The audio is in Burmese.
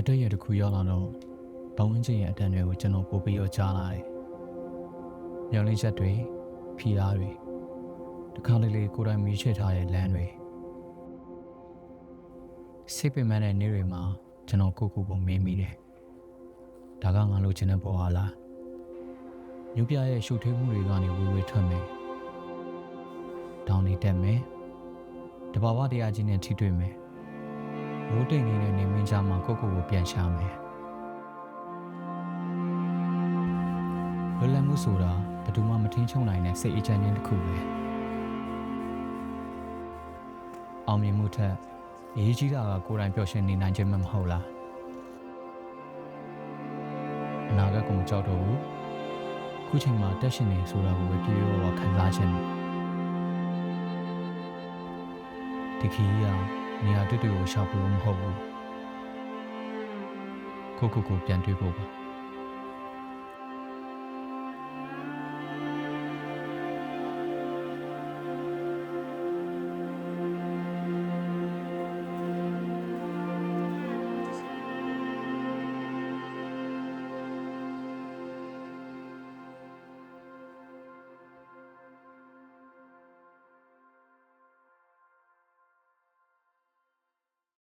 တက်ရတစ်ခုရောက်လာတော့ဘောင်းဝင်းချင်းရဲ့အတန်တွေကိုကျွန်တော်ပို့ပြီးတော့ကြားလာတယ်။ညောင်လေးချက်တွေဖီအားတွေတခါလေးလေးကိုယ်တိုင်မီးချထားတဲ့လမ်းတွေစိတ်ပင်ပန်းတဲ့နေ့တွေမှာကျွန်တော်ကိုကိုမေးမိတယ်။ဒါကငါလိုချင်တဲ့ဘဝလား။ညပြရဲ့ရှုပ်ထွေးမှုတွေကနေဝေဝေထွက်မယ်။တောင်းနေတက်မယ်။တဘာဝတရားချင်းနဲ့ထိတွေ့မယ်။ရိုးတိမ်နေတဲ့နေမင်းကြားမှာကိုပြန်ရှာမယ်။လွတ်လပ်မှုဆိုတာဘယ်သူမှမထင်ချုံနိုင်တဲ့စိတ်အကြမ်းခြင်းတစ်ခုပဲ။အောင်မြင်မှုထက်အရေးကြီးတာကကိုယ်တိုင်ပျော်ရွှင်နေနိုင်ခြင်းမဟုတ်လား။အနာဂတ်ကိုမကြောက်တော့ဘူး။ခုချိန်မှာတက်ရှင်နေဆိုတာကိုပဲပြေရောခံစားခြင်းနဲ့ဒီခီးကနေရာတွေ့တွေ့ကိုရှာဖို့မဟုတ်ဘူး။ကိုပြန်တွေးဖို့ပါ။